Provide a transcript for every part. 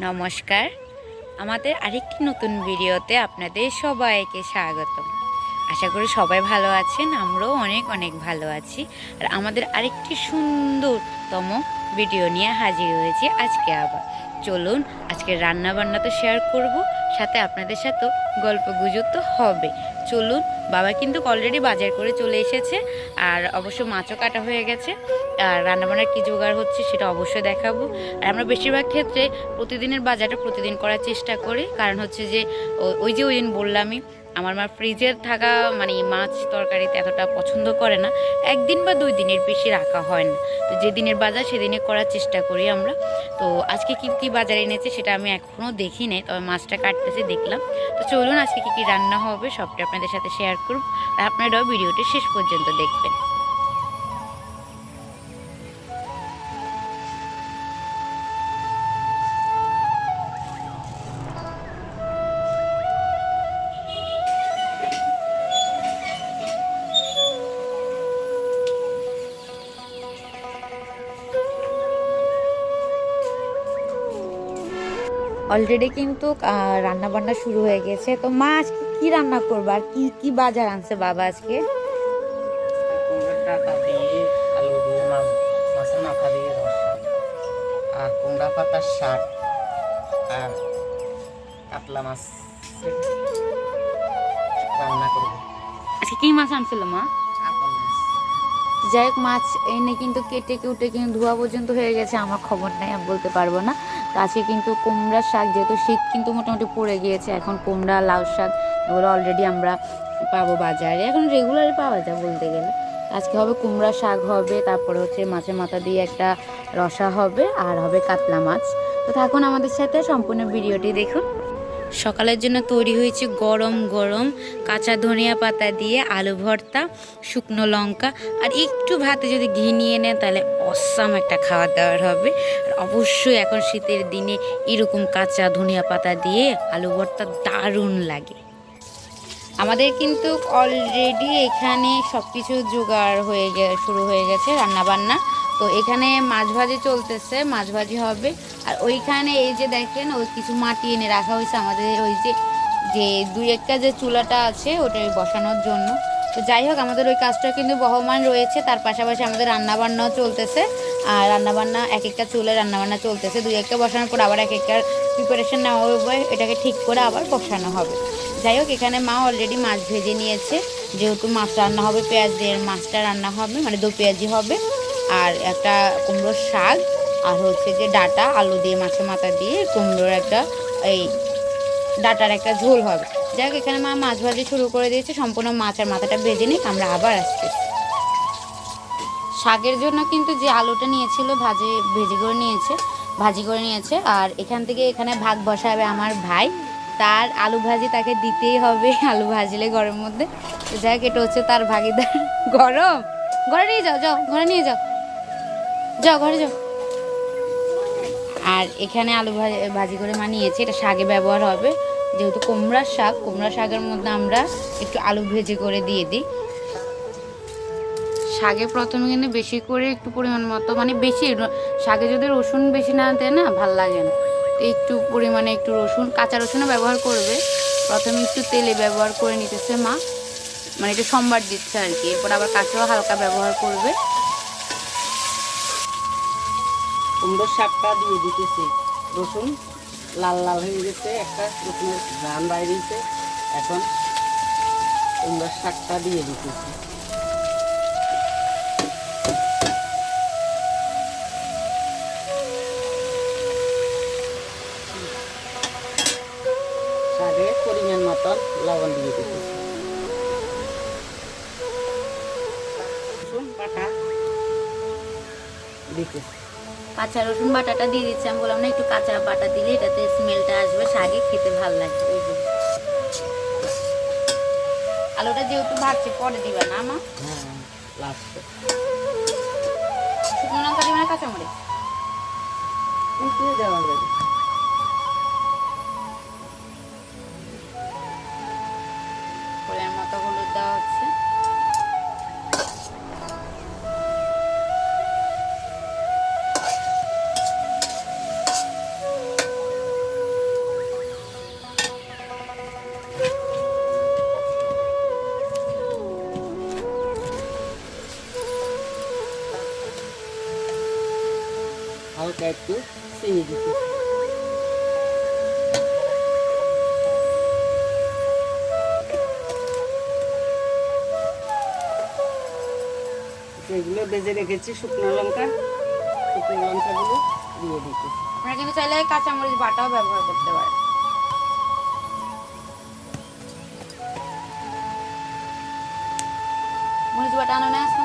নমস্কার, আমাদের আরেকটি নতুন ভিডিওতে আপনাদের সবাইকে স্বাগতম। আশা করি সবাই ভালো আছেন, আমরাও অনেক অনেক ভালো আছি। আর আমাদের আরেকটি সুন্দরতম ভিডিও নিয়ে হাজির হয়েছি আজকে আবার। চলুন আজকে রান্না বান্না তো শেয়ার করব, সাথে আপনাদের সাথেও গল্প গুজব তো হবে। চলুন, বাবা কিন্তু অলরেডি বাজার করে চলে এসেছে, আর অবশ্য মাছও কাটা হয়ে গেছে। আর রান্নাবান্নার কী জোগাড় হচ্ছে সেটা অবশ্যই দেখাবো। আর আমরা বেশিরভাগ ক্ষেত্রে প্রতিদিনের বাজারটা প্রতিদিন করার চেষ্টা করি, কারণ হচ্ছে যে ওই দিন বললামই আমার মা ফ্রিজের থাকা মানে মাছ তরকারিতে এতটা পছন্দ করে না, একদিন বা 2 দিনের বেশি রাখা হয় না। তো যেদিনের বাজার সেদিনে করার চেষ্টা করি আমরা। তো আজকে কী কী বাজার এনেছে সেটা আমি এখনও দেখি নাই, তবে মাছটা কাটতেছে দেখলাম। তো চলুন আজকে কী কী রান্না হবে সবটা আপনাদের সাথে শেয়ার করব, আর আপনারাও ভিডিওটি শেষ পর্যন্ত দেখবেন। অলরেডি কিন্তু রান্না বান্না শুরু হয়ে গেছে। তো মা আজকে কি রান্না করবে আর কি কি বাজার আনছে বাবা আজকে? কুমড়োর ডাঁটা দিয়ে আলু দিয়ে মাছের মাথা দিয়ে রসা, আর কুমড়া পাতার শাক, আর কাতলা মাছ রান্না করবো। আজকে কি মাছ আনছিল মা? কাতল মাছ। যাই হোক, মাছ এনে কিন্তু কেটে কুটে কিন্তু ধোয়া পর্যন্ত হয়ে গেছে, আমার খবর নেই, আমি বলতে পারবো না। তো আজকে কিন্তু কুমড়ার শাক, যেহেতু শীত কিন্তু মোটামুটি পড়ে গিয়েছে, এখন কুমড়া লাউ শাক এগুলো অলরেডি আমরা পাবো বাজারে, এখন রেগুলারই পাওয়া যায় বলতে গেলে। আজকে হবে কুমড়া শাক হবে, তারপরে হচ্ছে মাছের মাথা দিয়ে একটা রসা হবে, আর হবে কাতলা মাছ। তো থাকুন আমাদের সাথে, সম্পূর্ণ ভিডিওটি দেখুন। সকালের জন্য তৈরি হয়েছে গরম গরম কাঁচা ধনিয়া পাতা দিয়ে আলু ভর্তা, শুকনো লঙ্কা, আর একটু ভাতে যদি ঘি নিয়ে নেন তাহলে অসাম একটা খাওয়া দাওয়ার হবে। আর অবশ্যই এখন শীতের দিনে এরকম কাঁচা ধনিয়া পাতা দিয়ে আলু ভর্তা দারুণ লাগে। আমাদের কিন্তু অলরেডি এখানে সব কিছু জোগাড় শুরু হয়ে গেছে রান্না বান্না। তো এখানে মাছ ভাজি চলতেছে, মাছ ভাজি হবে। আর ওইখানে এই যে দেখেন, ওই কিছু মাটি এনে রাখা হয়েছে আমাদের ওই যে যে 2-1টা যে চুলাটা আছে ওটাই বসানোর জন্য। তো যাই হোক, আমাদের ওই কাজটা কিন্তু বহমান রয়েছে, তার পাশাপাশি আমাদের রান্নাবান্নাও চলতেছে। আর রান্নাবান্না এক একটা চুলে রান্নাবান্না চলতেছে, 2-1টা বসানোর পর আবার এক একটার প্রিপারেশন নেওয়া হবে, এটাকে ঠিক করে আবার বসানো হবে। যাই হোক, এখানে মা অলরেডি মাছ ভেজে নিয়েছে, যেহেতু মাছ রান্না হবে পেঁয়াজ দিয়ে, মাছটা রান্না হবে মানে 2 পেঁয়াজি হবে, আর একটা কুমড়োর শাক, আর হচ্ছে যে ডাঁটা আলু দিয়ে মাছের মাথা দিয়ে কুমড়োর একটা এই ডাঁটার একটা ঝোল হবে। যাই হোক, এখানে মা মাছ ভাজি শুরু করে দিয়েছে, সম্পূর্ণ মাছ আর মাথাটা ভেজে নিই, আমরা আবার আসছি। শাকের জন্য কিন্তু যে আলুটা নিয়েছিল ভাজি করে নিয়েছে, আর এখান থেকে এখানে ভাগ বসাবে আমার ভাই, তার আলু ভাজি তাকে দিতেই হবে, আলু ভাজলে ঘরের মধ্যে। যাই হোক, এটা হচ্ছে তার ভাগিদার। গরম, ঘরে নিয়ে যাও, ঘরে নিয়ে যাও, ঘরে যাও। আর এখানে আলু ভাজি করে নিয়েছে, এটা শাকে ব্যবহার হবে, যেহেতু কুমড়া শাকের মধ্যে আমরা একটু আলু ভেজে করে দিয়ে দিই। শাকে প্রথমে কিন্তু বেশি করে একটু পরিমাণ মতো, মানে বেশি শাকে যদি রসুন বেশি না দেয় না ভাল লাগে না, তো একটু পরিমাণে একটু রসুন, কাঁচা রসুনও ব্যবহার করবে। প্রথমে একটু তেলে ব্যবহার করে নিতেছে মা, মানে একটু সম্বার দিচ্ছে আর কি, এরপর আবার কাঁচাও হালকা ব্যবহার করবে। কুমড়োর শাকটা দিয়ে দিতেছি, রসুন লাল লাল হয়ে গেছে, একটা রসুনের ঘ্রাণ বাইরেছে। এখন কুমড়োর শাকটা দিয়ে দিতেছি। শাকে পরিমাণ মতন লবণ দিয়ে দিতেছি। রসুন বাটা দিতেছি। কাঁচা রসুন বাটাটা দিয়ে দিচ্ছি, আমি বললাম না একটু কাঁচা বাটা দিলে এটাতে স্মেলটা আসবে, শাকে খেতে ভালো লাগবে। ওই জন্য আলুটা যেহেতু ভাজছে পরে দিবা না মা? হ্যাঁ, লাস্টে শুকনো লঙ্কা দিবে না কাঁচামরিচ? কুচিয়ে দেওয়া যাবে। পরিমাণ মতো হলুদ দেওয়া হচ্ছে। হালকা একটু চিনি দিতে। যেগুলো ভেজে রেখেছি শুকনো লঙ্কাগুলো দিয়ে দিতে। আপনারা কিন্তু চাইলে কাঁচামরিচ বাটাও ব্যবহার করতে পারেন। মরিচ বাটা আনো না আছে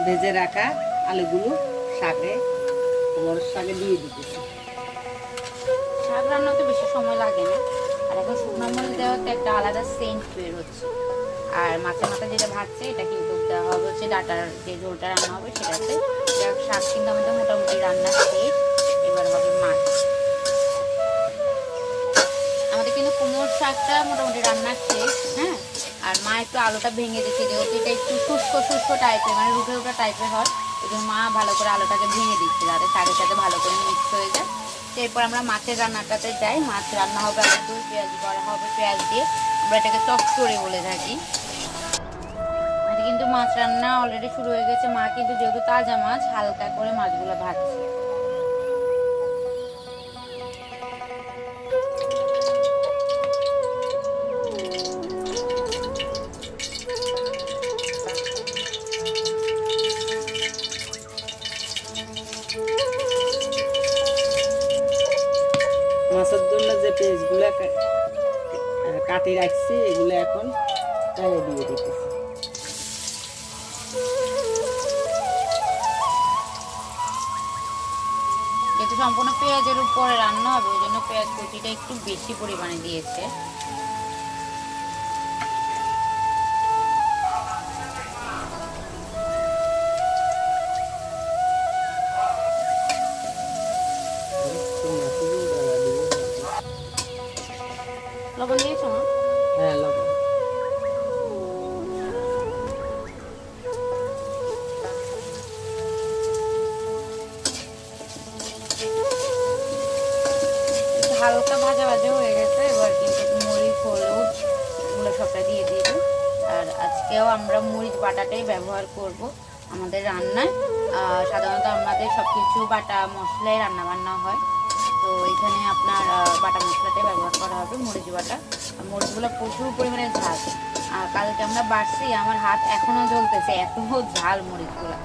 ভেজে রাখা আলুগুলো কুমড়োর শাকে দিয়ে দিতেছি। শাক রান্নাতে বেশি সময় লাগে না, আর এখন শুকনো মরিচ দেওয়াতে একটা আলাদা সেন্ট বের হচ্ছে। আর মাছের মাথা যেটা ভাজছে এটা কিন্তু দেওয়া হবে হচ্ছে ডাটার যে ঝোলটা রান্না হবে সেটাতে। শাক কিন্তু আমাদের মোটামুটি রান্না শেষ, এবার হবে মাছ। আমাদের কিন্তু কুমড়োর শাকটা মোটামুটি রান্না শেষ। হ্যাঁ, আর মা একটু আলুটা ভেঙে দিচ্ছে, যেহেতু এটা একটু শুষ্ক টাইপের, মানে রুটা টাইপের হয়, ওই জন্য মা ভালো করে আলুটাকে ভেঙে দিচ্ছে যাতে শাকের সাথে ভালো করে মিক্স হয়ে যায়। এরপর আমরা মাছের রান্নাটাতে যাই। মাছ রান্না হবে আলু দিয়ে, পেঁয়াজ করা হবে, পেঁয়াজ দিয়ে আমরা এটাকে চচ্চড়ি বলে থাকি। কিন্তু মাছ রান্না অলরেডি শুরু হয়ে গেছে। মা কিন্তু যেহেতু তাজা মাছ হালকা করে মাছগুলো ভাজছে। মাছের জন্য যে পেঁয়াজগুলো কাটি রাখছি এগুলো এখন চাইয়ে দিয়ে দিতেছি। যেহেতু সম্পূর্ণ পেঁয়াজের উপরে রান্না হবে ওই জন্য পেঁয়াজ কুচিটা একটু বেশি পরিমাণে দিয়েছে। লবণ দিয়েছো না? হ্যাঁ, লবণ। হালকা ভাজা হয়ে গেছে, এবার কিন্তু মরিচ হলুদ এগুলো সবটা দিয়ে দিব। আর আজকেও আমরা মরিচ বাটাটাই ব্যবহার করব আমাদের রান্নায়। সাধারণত আমাদের সব কিছু বাটা মশলাই রান্না বান্না হয়, তো এখানে আপনার বাটা মশলাটাই ব্যবহার করা হবে, মরিচ বাটা। মরিচগুলো প্রচুর পরিমাণে ঝাল, আর কালকে আমরা বাড়ছি, আমার হাত এখনও জ্বলতেছে, এত ঝাল মরিচগুলো।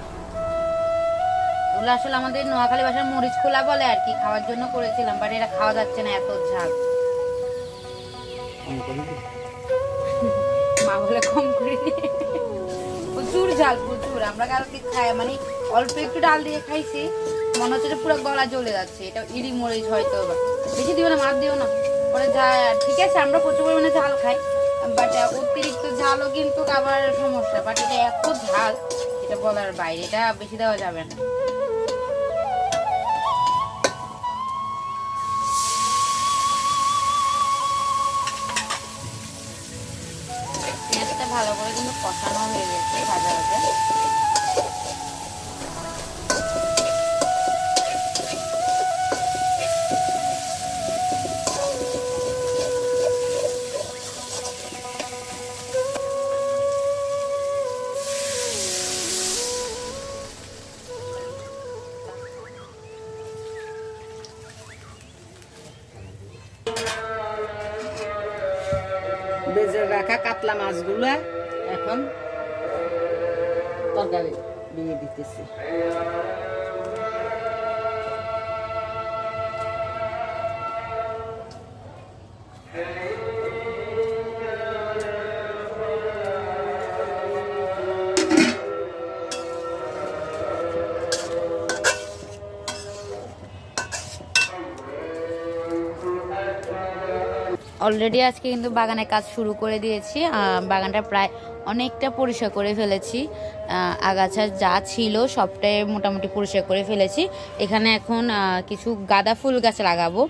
ওগুলো আসলে আমাদের নোয়াখালী ভাষার মরিচ খোলা বলে আর কি, খাওয়ার জন্য করেছিলাম, বাট এটা খাওয়া যাচ্ছে না, এত ঝাল। মা বলে কম করে প্রচুর ঝাল, প্রচুর। আমরা কালকে খাই মানে অল্প একটু ডাল দিয়ে খাইছি, মনে হচ্ছে পুরো গলা জ্বলে যাচ্ছে। এটা ইরি মরিচ হয়তো, বেশি দিও না, মাছ দিও না, পরে ঠিক আছে আমরা প্রচুর পরিমাণে ঝাল খাই, বাট অতিরিক্ত ঝালও কিন্তু আবার সমস্যা। বাট এটা এত ঝাল এটা বলার বাইরে, এটা বেশি দেওয়া যাবে না। পেঁয়াজটা ভালো করে কিন্তু কষানো হয়ে গেছে, ভাজা ভাজা। ভেজে রাখা কাতলা মাছগুলা এখন তরকারি দিয়ে দিতেছি। অলরেডি আজকে কিন্তু বাগানে কাজ শুরু করে দিয়েছি। বাগানটা প্রায় অনেকটা পরিষ্কার করে ফেলেছি, আগাছা যা ছিল সবটাই মোটামুটি পরিষ্কার করে ফেলেছি। এখানে এখন কিছু গাঁদা ফুল গাছ লাগাবো,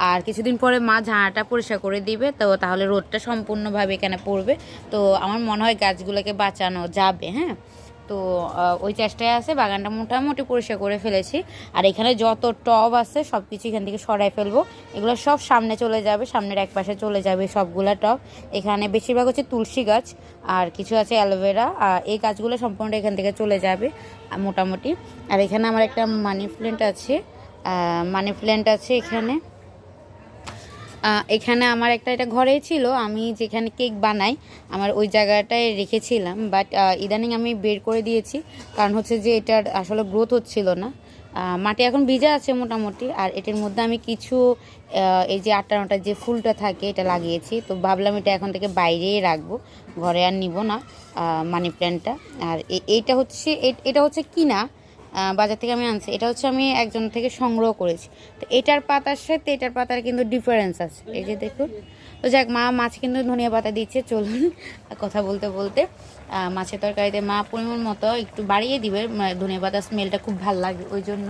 আর কিছুদিন পরে মা ঝাড়াটা পরিষ্কার করে দিবে, তো তাহলে রোদটা সম্পূর্ণভাবে এখানে পড়বে, তো আমার মনে হয় গাছগুলোকে বাঁচানো যাবে। হ্যাঁ, তো ওই চেষ্টায় আছে, বাগানটা মোটামুটি পরিষ্কার করে ফেলেছি। আর এখানে যত টব আছে সব কিছু এখান থেকে সরাই ফেলবো, এগুলো সব সামনে চলে যাবে, সামনের এক পাশে চলে যাবে সবগুলা টব। এখানে বেশিরভাগ হচ্ছে তুলসী গাছ আর কিছু আছে অ্যালোভেরা, আর এই গাছগুলো সম্পূর্ণ এখান থেকে চলে যাবে মোটামুটি। আর এখানে আমার একটা মানি প্ল্যান্ট আছে এখানে। এখানে আমার এটা ঘরেই ছিল, আমি যেখানে কেক বানাই আমার ওই জায়গাটায় রেখেছিলাম, বাট ইদানিং আমি বের করে দিয়েছি, কারণ হচ্ছে যে এটার আসলে গ্রোথ হচ্ছিল না। মাটি এখন ভিজা আছে মোটামুটি। আর এটার মধ্যে আমি কিছু এই যে 8টা 9টা যে ফুলটা থাকে এটা লাগিয়েছি, তো ভাবলাম এটা এখন থেকে বাইরেই রাখবো, ঘরে আর নিব না মানি প্ল্যান্টটা। আর এটা হচ্ছে কিনা, বাজার থেকে আমি আনছি। এটা হচ্ছে আমি একজন থেকে সংগ্রহ করেছি। তো এটার পাতার সাথে এটার পাতার কিন্তু ডিফারেন্স আছে, এই যে দেখুন। তো যাক, মা মাছ কিন্তু ধনিয়া পাতা দিচ্ছে, চলুন কথা বলতে বলতে মাছের তরকারিতে মা পরিমাণ মতো একটু বাড়িয়ে দিবে, ধনিয়া পাতার স্মেলটা খুব ভালো লাগে ওই জন্য।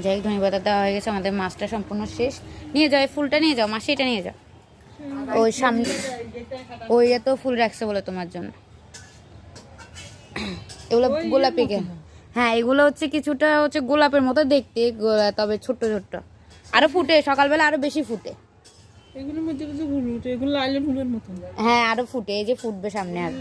যাই হোক, ধনিয়া পাতা দেওয়া হয়ে গেছে, আমাদের মাছটা সম্পূর্ণ শেষ। নিয়ে যাও, ফুলটা নিয়ে যাও মাসি, এটা নিয়ে যাও। ওই সামনে ওই এত ফুল রাখছে বলে তোমার জন্য, এগুলো গোলাপি কেন? হ্যাঁ, এগুলো হচ্ছে কিছুটা হচ্ছে গোলাপের মতো দেখতে, তবে ছোট্ট ছোট্ট, আরো ফুটে সকালবেলা, আরো বেশি ফুটে। এগুলোর মধ্যে কিছু ফুল উঠে, এগুলো লাইলের ফুলের মতো। হ্যাঁ, আরো ফুটে, এই যে ফুটবে সামনে আর।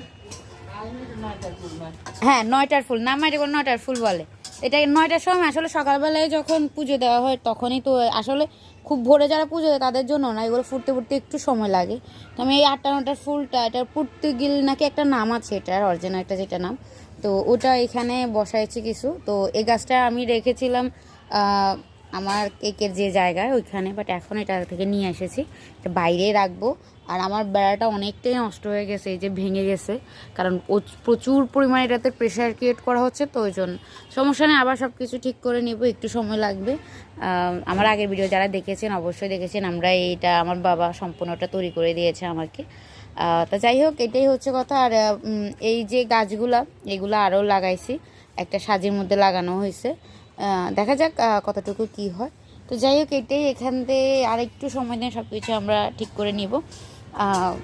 হ্যাঁ, 9টার ফুল না, এটা 9টার ফুল বলে। এটা 9টার সময় আসলে সকালবেলায় যখন পুজো দেওয়া হয় তখনই তো, আসলে খুব ভোরে যারা পুজো দেয় তাদের জন্য না, এগুলো ফুটতে ফুটতে একটু সময় লাগে। তো আমি এই 8টা 9টার ফুলটা, এটার পর্তুগিল নাকি একটা নাম আছে, এটার অরিজিনাল একটা যেটা নাম, তো ওটা এখানে বসাইছি কিছু। তো এই গাছটা আমি রেখেছিলাম আমার কেকের যে জায়গায় ওইখানে, বাট এখন এটা থেকে নিয়ে এসেছি, এটা বাইরে রাখবো। আর আমার বেড়াটা অনেকটাই নষ্ট হয়ে গেছে, এই যে ভেঙে গেছে, কারণ প্রচুর পরিমাণে এটাতে প্রেশার ক্রিয়েট করা হচ্ছে, তো ওই জন্য সমস্যা নেই, আবার সব কিছু ঠিক করে নিব, একটু সময় লাগবে। আমার আগের ভিডিও যারা দেখেছেন অবশ্যই দেখেছেন, আমরা এইটা আমার বাবা সম্পূর্ণটা তৈরি করে দিয়েছে আমাকে। তা যাই হোক, এটাই হচ্ছে কথা। আর এই যে গাছগুলা এগুলো আরও লাগাইছি, একটা সাজের মধ্যে লাগানো হয়েছে, দেখা যাক কতটুকু কি হয়। তো যাই হোক, এটাই, এখান থেকে আর একটু সময় নিয়ে সব কিছু আমরা ঠিক করে নিব।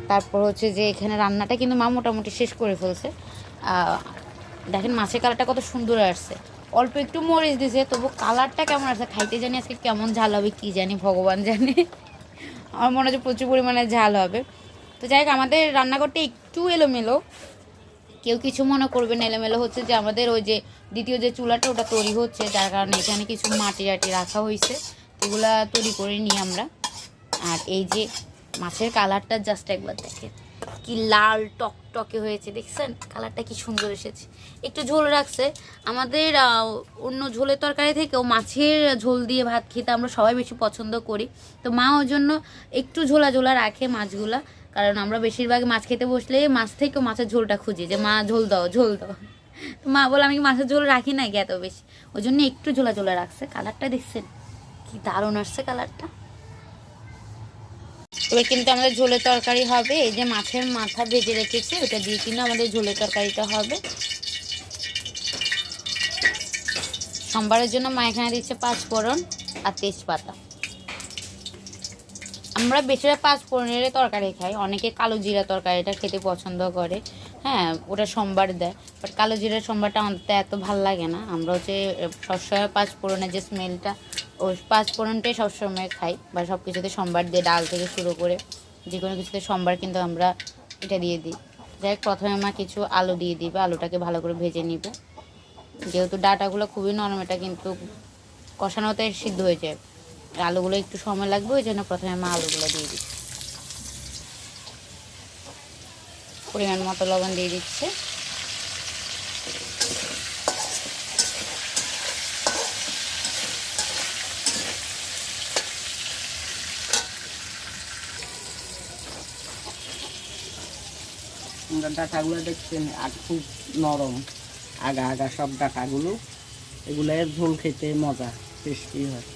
তারপর হচ্ছে যে এখানে রান্নাটা কিন্তু মা মোটামুটি শেষ করে ফেলছে। দেখেন মাছের কালারটা কত সুন্দর আসছে, অল্প একটু মরিচ দিয়েছে, তবু কালারটা কেমন আসছে, খাইতে জানি আজকে কেমন ঝাল হবে কি জানি, ভগবান জানে। আমার মনে হচ্ছে প্রচুর পরিমাণে ঝাল হবে। তো যাই হোক, আমাদের রান্নাঘরটা একটু এলোমেলো, কেউ কিছু মনে করবে না, এলোমেলো হচ্ছে যে আমাদের ওই যে দ্বিতীয় যে চুলাটা ওটা তৈরি হচ্ছে, যার কারণে এখানে কিছু মাটি রাখা হয়েছে, এগুলা তৈরি করে নিই আমরা। আর এই যে মাছের কালারটা জাস্ট একবার দেখেন, কি লাল টকটকে হয়েছে, দেখছেন কালারটা কি সুন্দর এসেছে। একটু ঝোল রাখছে, আমাদের অন্য ঝোলের তরকারি থেকেও মাছের ঝোল দিয়ে ভাত খেতে আমরা সবাই বেশি পছন্দ করি। তো মা ওই জন্য একটু ঝোলা ঝোলা রাখে মাছগুলা, কারণ আমরা বেশিরভাগ মাছ খেতে বসলে মাছ থেকেও মাছের ঝোলটা খুঁজি, যে মা ঝোল দাও ঝোল দাও। তো মা বলে আমি মাছের ঝোল রাখি না এত বেশি, ওই জন্য একটু ঝোলা ঝোলা রাখছে। কালারটা দেখছেন কি দারুণ আসছে কালারটা। এবার কিন্তু আমাদের ঝোলের তরকারি হবে, এই যে মাছের মাথা ভেজে রেখেছি ওটা দিয়ে কিন্তু আমাদের ঝোলের তরকারিটা হবে। সোমবারের জন্য মা এখানে দিচ্ছে 5 ফোড়ন আর তেজপাতা। আমরা বেশিরভাগ 5 ফোড়নের তরকারি খাই, অনেকে কালো জিরা তরকারিটা খেতে পছন্দ করে, হ্যাঁ ওটা সোমবার দেয়, বাট কালো জিরার সোমবারটা আমাদের এত ভালো লাগে না। আমরা হচ্ছে সবসময় 5 ফোড়নের যে স্মেলটা, ওই 5 ফোড়নটাই সবসময় খাই, বা সব কিছুতে সোমবার দিয়ে, ডাল থেকে শুরু করে যে কোনো কিছুতে সোমবার কিন্তু আমরা এটা দিয়ে দিই। যাই হোক, প্রথমে মা কিছু আলু দিয়ে দিবে, আলুটাকে ভালো করে ভেজে নিবে, যেহেতু ডাটাগুলো খুবই নরম, এটা কিন্তু কষানোতে সিদ্ধ হয়ে যায়, আলুগুলো একটু সময় লাগবে, ওই জন্য প্রথমে মা আলুগুলো দিয়ে দিচ্ছে। পরিমাণ মতো লবণ দিয়ে দিচ্ছে। ডাটাগুলো দেখছেন আর খুব নরম, আগা আগা সব ডাটাগুলো, এগুলো ঝোল খেতে মজা, টেস্টি হয়।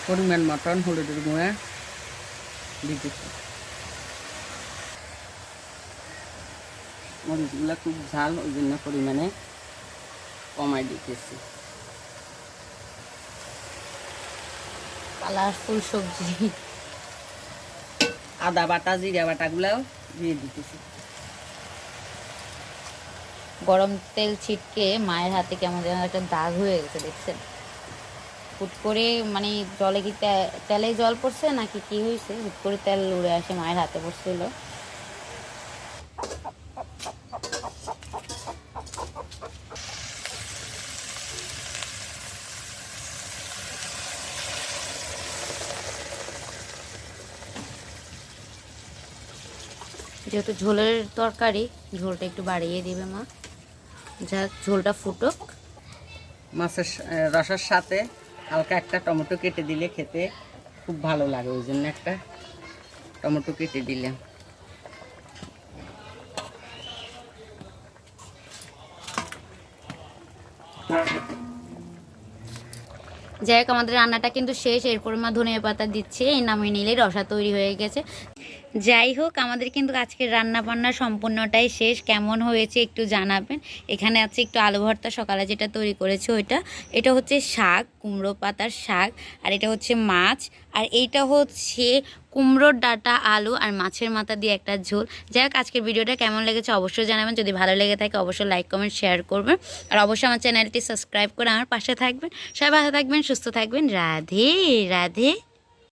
পরিমাণ মতন হলুদের গুঁড়া দিতেছি, মরিচগুলো খুব ঝাল, ওই জন্য পরিমাণে কমাই দিতেছি। কালারফুল সবজি। আদা বাটা জিরা বাটাগুলাও দিয়ে দিতেছি। গরম তেল ছিটকে মায়ের হাতে কেমন যেন একটা দাগ হয়ে গেছে, দেখছেন? হুট করে মানে জলে কি তেলে জল পড়ছে নাকি কি হয়েছে, হুট করে তেল উড়ে আসে মায়ের হাতে পড়ছিল। যেহেতু ঝোলের তরকারি, ঝোলটা একটু বাড়িয়ে দিবে মা। যাক, ঝোলটা ফুটুক। মাছের রসের সাথে হালকা একটা টমেটো কেটে দিলে খেতে খুব ভালো লাগে, ওই জন্য একটা টমেটো কেটে দিলাম। যাই হোক, আমাদের রান্নাটা কিন্তু শেষ। এরপর মা ধনিয়া পাতা দিচ্ছে, এই নামিয়ে নিলে রসা তৈরি হয়ে গেছে। যাই হোক, আমাদের কিন্তু আজকের রান্না বান্না সম্পূর্ণটাই শেষ। কেমন হয়েছে একটু জানাবেন। এখানে আছে একটু আলু ভর্তা, সকালে যেটা তৈরি করেছে ওইটা। এটা হচ্ছে শাক, কুমড়ো পাতার শাক, আর এটা হচ্ছে মাছ, আর এইটা হচ্ছে কুমড়োর ডাঁটা, আলু আর মাছের মাথা দিয়ে একটা ঝোল। যাই হোক, আজকের ভিডিওটা কেমন লেগেছে অবশ্যই জানাবেন। যদি ভালো লেগে থাকে অবশ্যই লাইক কমেন্ট শেয়ার করবেন, আর অবশ্যই আমার চ্যানেলটি সাবস্ক্রাইব করে আমার পাশে থাকবেন। সবাই ভালো থাকবেন, সুস্থ থাকবেন। রাধে রাধে।